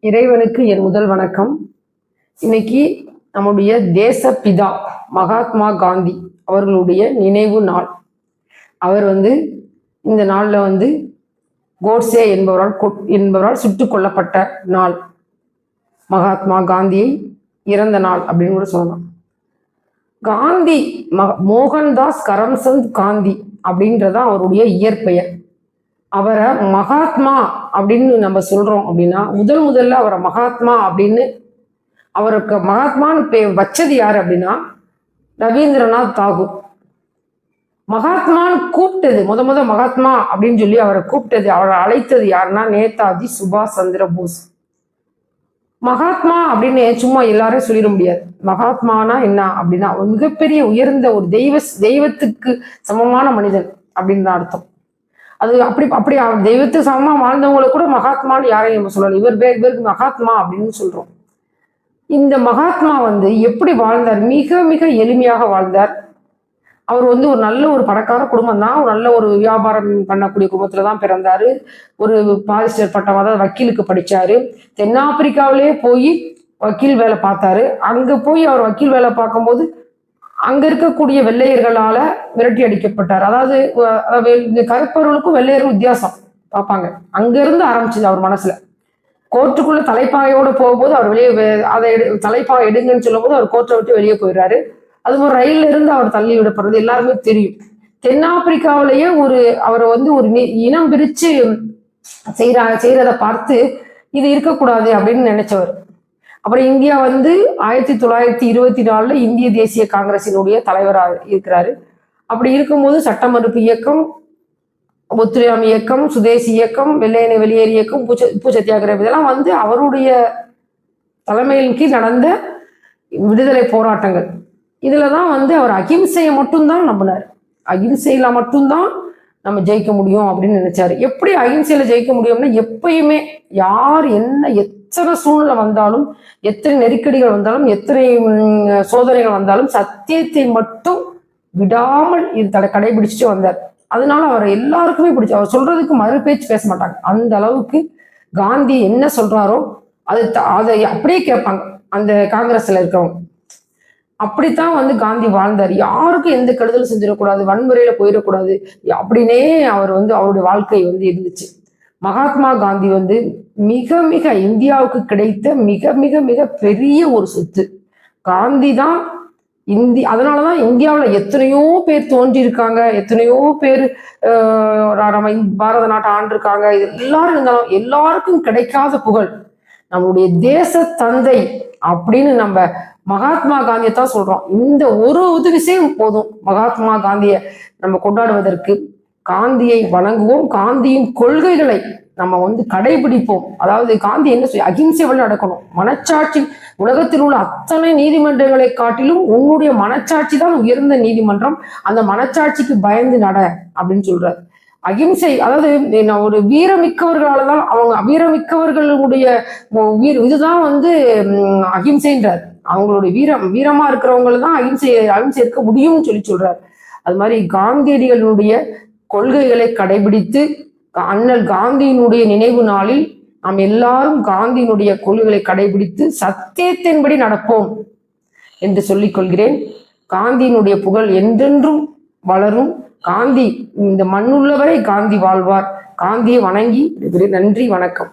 இறைவனுக்கு என் முதல் வணக்கம். இன்னைக்கு நம்முடைய தேசப்பிதா மகாத்மா காந்தி அவர்களுடைய நினைவு நாள். அவர் இந்த நாளில் கோட்சே என்பவரால் சுட்டுக் கொல்லப்பட்ட நாள். மகாத்மா காந்தியை இறந்த நாள் அப்படின்னு கூட சொல்லலாம். காந்தி மோகன்தாஸ் கரம்சந்த் காந்தி அப்படின்றதான் அவருடைய இயற்பெயர். அவரை மகாத்மா அப்படின்னு நம்ம சொல்றோம் அப்படின்னா முதல்ல அவரை மகாத்மா அப்படின்னு அவருக்கு மகாத்மான்னு வச்சது யாரு அப்படின்னா ரவீந்திரநாத் தாகூர். மகாத்மான்னு கூப்பிட்டது முத மகாத்மா அப்படின்னு சொல்லி அவரை கூப்பிட்டது, அவரை அழைத்தது யாருன்னா நேதாஜி சுபாஷ் சந்திர போஸ். மகாத்மா அப்படின்னு சும்மா எல்லாரும் சொல்லிட முடியாது. மகாத்மானா என்ன அப்படின்னா ஒரு மிகப்பெரிய உயர்ந்த ஒரு தெய்வத்துக்கு சமமான மனிதன் அப்படின்னு தான் அர்த்தம். அது அப்படி தெய்வத்துக்கு சமமா வாழ்ந்தவங்களை கூட மகாத்மான்னு யாரையும் நம்ம சொல்லலாம். இவருக்கு மகாத்மா அப்படின்னு சொல்றோம். இந்த மகாத்மா எப்படி வாழ்ந்தார்? மிக மிக எளிமையாக வாழ்ந்தார். அவர் ஒரு நல்ல ஒரு பணக்கார குடும்பம் தான். ஒரு நல்ல ஒரு வியாபாரம் பண்ணக்கூடிய குடும்பத்துல தான் பிறந்தாரு. ஒரு பாரிஸ்டர் பட்டம், அதாவது வக்கீலுக்கு படிச்சாரு. தென்னாப்பிரிக்காவிலே போய் வக்கீல் வேலை பார்த்தாரு. அங்க போய் அவர் வக்கீல் வேலை பார்க்கும்போது அங்க இருக்கக்கூடிய வெள்ளையர்களால விரட்டி அடிக்கப்பட்டார். அதாவது இந்த கருப்பவர்களுக்கும் வெள்ளையர்களும் வித்தியாசம் பார்ப்பாங்க. அங்க இருந்து ஆரம்பிச்சது அவர் மனசுல. கோர்ட்டுக்குள்ள தலைப்பாயோட போகும்போது அவர் வெளியே தலைப்பாய் எடுங்கன்னு சொல்லும் போது அவர் கோர்ட்டை விட்டு வெளியே போயிடுறாரு. அது ஒரு ரயில்ல இருந்து அவர் தள்ளி விடப்படுறது எல்லாருமே தெரியும். தென்னாப்பிரிக்காவிலேயே அவரை ஒரு இனம் பிரிச்சு செய்யறத பார்த்து இது இருக்கக்கூடாது அப்படின்னு நினைச்சவர். அப்புறம் இந்தியா 1924 இந்திய தேசிய காங்கிரசினுடைய தலைவராக இருக்கிறாரு. அப்படி இருக்கும்போது சட்ட மறுப்பு இயக்கம், ஒத்துழையாமை இயக்கம், சுதேசி இயக்கம், வெள்ளையனை வெளியேறு இயக்கம், உப்பு சத்தியாகிரகம் இதெல்லாம் அவருடைய தலைமையின் கீழ் நடந்த விடுதலை போராட்டங்கள். இதுலதான் அவர் அகிம்சையை மட்டும்தான் நம்பினார். அகிம்சையில மட்டும்தான் நம்ம ஜெயிக்க முடியும் அப்படின்னு நினைச்சாரு. எப்படி அகிம்சையில ஜெயிக்க முடியும்னா எப்பயுமே யார் என்ன எத்தனை சூழ்நிலை வந்தாலும், எத்தனை நெருக்கடிகள் வந்தாலும், எத்தனை சோதனைகள் வந்தாலும் சத்தியத்தை மட்டும் விடாமல் கடைபிடிச்சிட்டு வந்தார். அதனால அவர் எல்லாருக்குமே பிடிச்சி, அவர் சொல்றதுக்கு மறு பேச்சு பேச மாட்டாங்க. அந்த அளவுக்கு காந்தி என்ன சொல்றாரோ அதை அப்படியே கேட்பாங்க அந்த காங்கிரஸ்ல இருக்கிறவங்க. அப்படித்தான் காந்தி வாழ்ந்தார். யாருக்கும் எந்த கெடுதலும் செஞ்சிடக்கூடாது, வன்முறையில போயிடக்கூடாது அப்படின்னே அவர் அவருடைய வாழ்க்கை இருந்துச்சு. மகாத்மா காந்தி மிக மிக இந்தியாவுக்கு கிடைத்த மிக மிக மிக பெரிய ஒரு சொத்து. காந்தி தான் அதனாலதான் இந்தியாவில் எத்தனையோ பேர் தோன்றியிருக்காங்க, எத்தனையோ பேர் நம்ம பாரத நாட்டை ஆண்டிருக்காங்க. இது எல்லாரும் இருந்தாலும் எல்லாருக்கும் கிடைக்காத புகழ் நம்மளுடைய தேச தந்தை அப்படின்னு நம்ம மகாத்மா காந்தியை தான் சொல்றோம். இந்த ஒரு விஷயம் போதும் மகாத்மா காந்தியை நம்ம கொண்டாடுவதற்கு. காந்தியை வணங்குவோம், காந்தியின் கொள்கைகளை நம்ம கடைபிடிப்போம். அதாவது காந்தி என்ன சொல்லி அகிம்சை வழி நடக்கணும். மனச்சாட்சி, உலகத்தில் உள்ள அத்தனை நீதிமன்றங்களை காட்டிலும் உன்னுடைய மனச்சாட்சி தான் உயர்ந்த நீதிமன்றம். அந்த மனச்சாட்சிக்கு பயந்து நட அப்படின்னு சொல்றாரு. அகிம்சை, அதாவது ஒரு வீரமிக்கவர்களால தான் வீரமிக்கவர்களுடைய இதுதான் அகிம்சைன்றார். அவங்களுடைய வீரமா இருக்கிறவங்கள தான் அகிம்சை இருக்க முடியும்னு சொல்றாரு. அது மாதிரி காந்தியடிகளுடைய கொள்கைகளை கடைபிடித்து அண்ணல் காந்தியினுடைய நினைவு நாளில் நாம் எல்லாரும் காந்தியினுடைய கொள்கைகளை கடைபிடித்து சத்தியத்தின்படி நடப்போம் என்று சொல்லிக் கொள்கிறேன். காந்தியினுடைய புகழ் என்றென்றும் வளரும். காந்தி இந்த மண்ணுள்ளவரை காந்தி வாழ்வார். காந்தியை வணங்கி நன்றி, வணக்கம்.